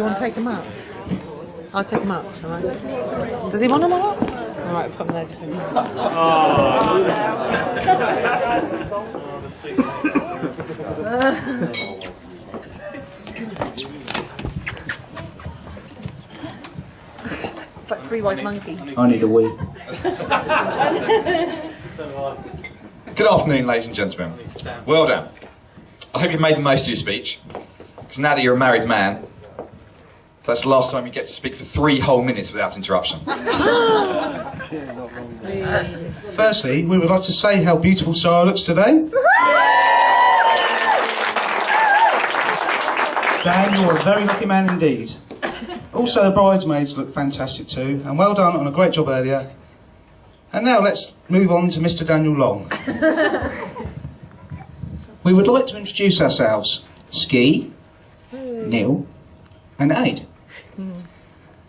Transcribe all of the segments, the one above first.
you want to take him up? I'll take him up, alright? Does he want him or not? Alright, put him there just in here. It's like 3 white monkeys. I need a wee. Good afternoon, ladies and gentlemen. Well done. I hope you've made the most of your speech, because now that you're a married man, that's the last time you get to speak for 3 whole minutes without interruption. Firstly, we would like to say how beautiful Sarah looks today. Dan, you're a very lucky man indeed. Also, the bridesmaids look fantastic too, and well done on a great job earlier. And now let's move on to Mr. Daniel Long. We would like to introduce ourselves. Ski, Neil, and Aid.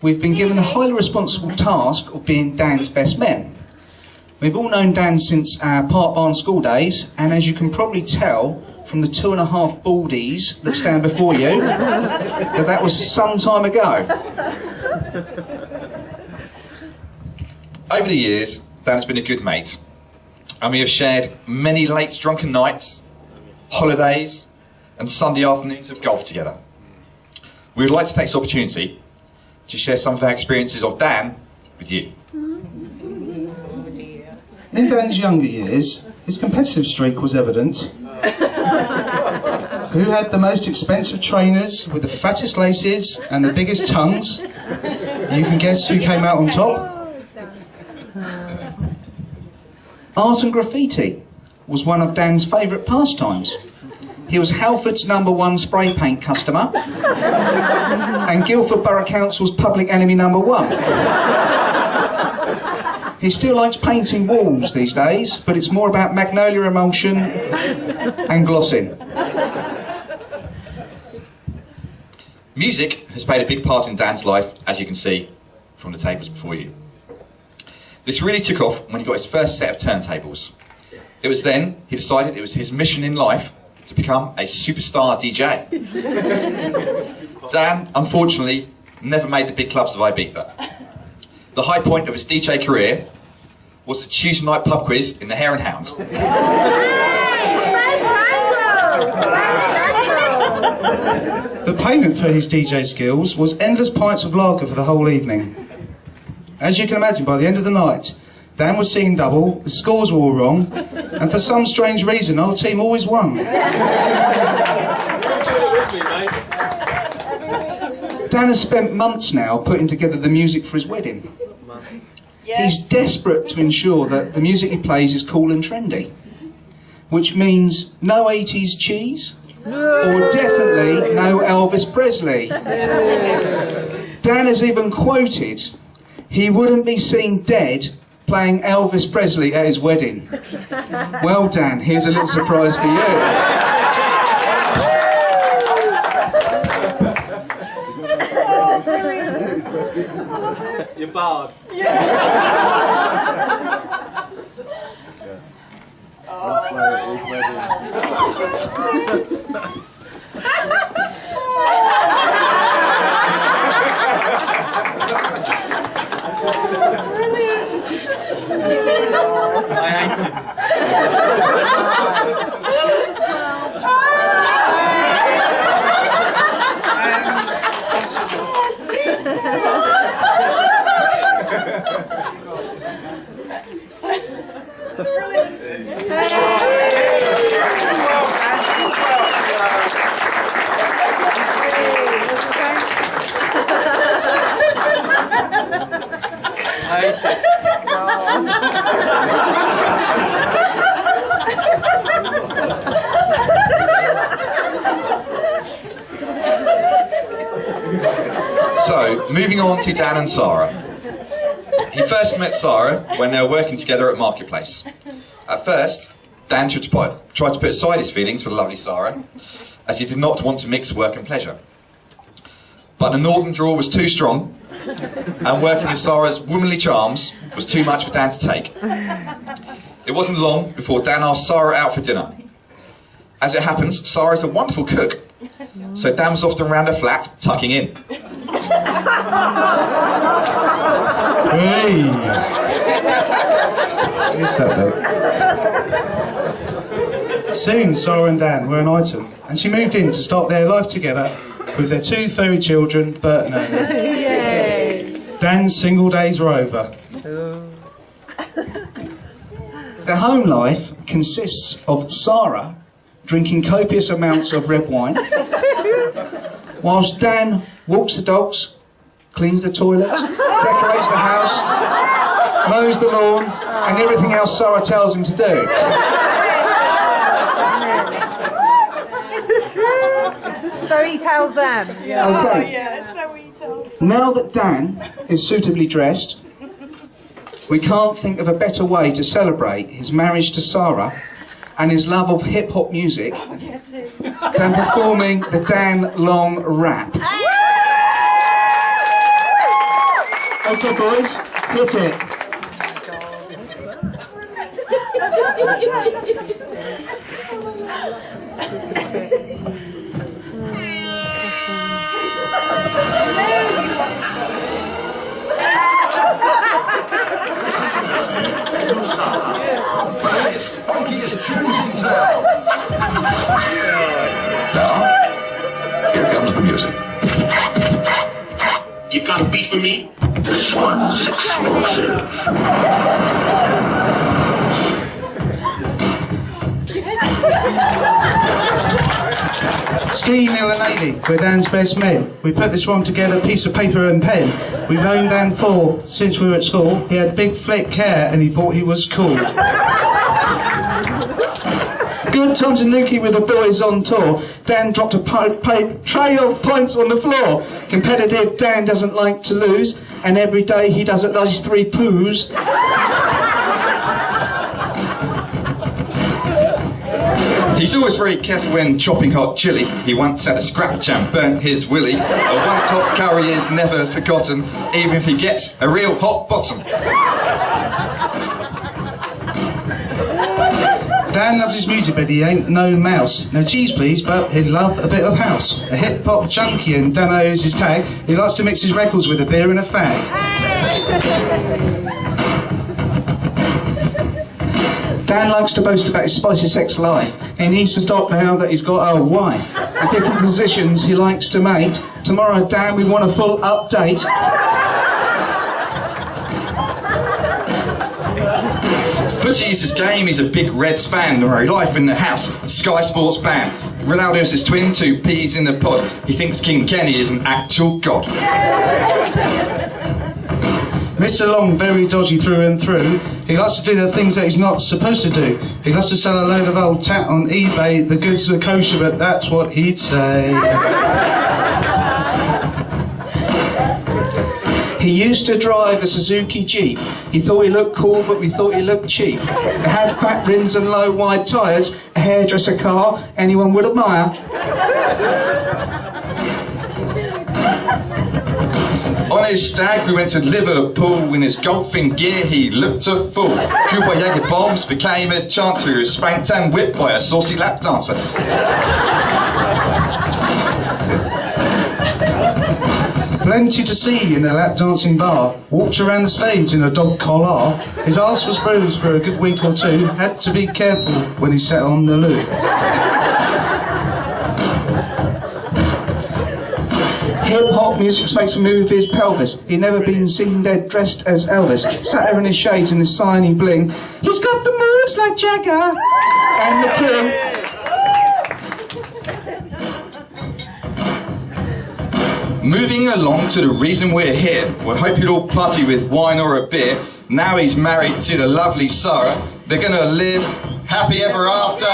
We've been given the highly responsible task of being Dan's best men. We've all known Dan since our Park Barn school days, and as you can probably tell from the 2.5 baldies that stand before you, that was some time ago. Over the years, Dan has been a good mate, and we have shared many late drunken nights, holidays, and Sunday afternoons of golf together. We would like to take this opportunity to share some of our experiences of Dan with you. In Dan's younger years, his competitive streak was evident. Who had the most expensive trainers with the fattest laces and the biggest tongues? You can guess who came out on top. Art and graffiti was one of Dan's favourite pastimes. He was Halford's #1 spray paint customer and Guildford Borough Council's public enemy #1. He still likes painting walls these days, but it's more about magnolia emulsion and glossing. Music has played a big part in Dan's life, as you can see from the tables before you. This really took off when he got his first set of turntables. It was then he decided it was his mission in life to become a superstar DJ. Dan, unfortunately, never made the big clubs of Ibiza. The high point of his DJ career was the Tuesday night pub quiz in the Hare and Hounds. The payment for his DJ skills was endless pints of lager for the whole evening. As you can imagine, by the end of the night, Dan was singing double, the scores were all wrong, and for some strange reason, our team always won. Dan has spent months now putting together the music for his wedding. He's desperate to ensure that the music he plays is cool and trendy, which means no 80s cheese, or definitely no Elvis Presley. Dan has even quoted, he wouldn't be seen dead playing Elvis Presley at his wedding. Well, Dan, here's a little surprise for you. You're barred. I hate him. So, moving on to Dan and Sarah. He first met Sarah when they were working together at Marketplace. At first, Dan tried to put aside his feelings for the lovely Sarah, as he did not want to mix work and pleasure. But the northern drawl was too strong, and working with Sarah's womanly charms was too much for Dan to take. It wasn't long before Dan asked Sarah out for dinner. As it happens, Sarah is a wonderful cook, So Dan was often around her flat, tucking in. Hey! Who's that bit? Soon, Sarah and Dan were an item, and she moved in to start their life together with their 2 furry children, Bert and Ernie. Yay! Dan's single days were over. Their home life consists of Sarah drinking copious amounts of red wine, whilst Dan walks the dogs, cleans the toilet, decorates the house, mows the lawn, and everything else Sarah tells him to do. So he tells them. Okay. Now that Dan is suitably dressed, we can't think of a better way to celebrate his marriage to Sarah and his love of hip-hop music than performing the Dan Long rap. Okay, boys, hit it. Now, here comes the music. You got a beat for me? This one's explosive. Ski, Neil and Amy were Dan's best men. We put this one together, piece of paper and pen. We've known Dan since we were at school. He had big flick hair and he thought he was cool. Good times in Nuki with the boys on tour. Dan dropped a tray of points on the floor. Competitive Dan doesn't like to lose, and every day he does at least 3 poos. He's always very careful when chopping hot chili. He once had a scratch and burnt his willy. A one-top curry is never forgotten, even if he gets a real hot bottom. Dan loves his music, but he ain't no mouse. No cheese, please, but he'd love a bit of house. A hip-hop junkie, and Dano is his tag. He likes to mix his records with a beer and a fag. Dan likes to boast about his spicy sex life. He needs to stop now that he's got a wife. At different positions he likes to mate. Tomorrow, Dan, we want a full update. Footy is his game, he's a big Reds fan. Right, life in the house, Sky Sports band. Ronaldo's his twin, 2 peas in the pod. He thinks King Kenny is an actual god. Mr. Long, very dodgy through and through. He likes to do the things that he's not supposed to do. He loves to sell a load of old tat on eBay. The goods are kosher, but that's what he'd say. He used to drive a Suzuki Jeep. He thought he looked cool, but we thought he looked cheap. It had fat rims and low wide tyres, a hairdresser car anyone would admire. On his stag, we went to Liverpool. In his golfing gear, he looked a fool. Cuba Jaeger bombs became a chanter who was spanked and whipped by a saucy lap dancer. Plenty to see in the lap dancing bar. Walked around the stage in a dog collar. His arse was bruised for a good week or 2. Had to be careful when he sat on the loo. Hip-hop music makes him move his pelvis. He'd never been seen dead dressed as Elvis. Sat there in his shades and his shiny bling. He's got the moves like Jagger and the King. Moving along to the reason we're here. We hope you'll all party with wine or a beer. Now he's married to the lovely Sarah. They're gonna live happy ever after.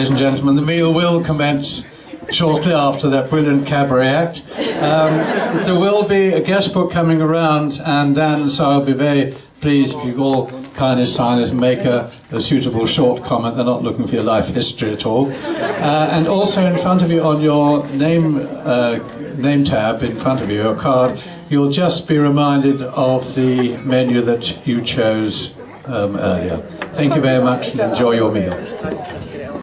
ladies and gentlemen. The meal will commence shortly after that brilliant cabaret act. There will be a guest book coming around, and Dan and Sarah will be very pleased if you all kindly sign it and make a suitable short comment. They're not looking for your life history at all. And also in front of you on your name tab, in front of you, your card, you'll just be reminded of the menu that you chose earlier. Thank you very much and enjoy your meal.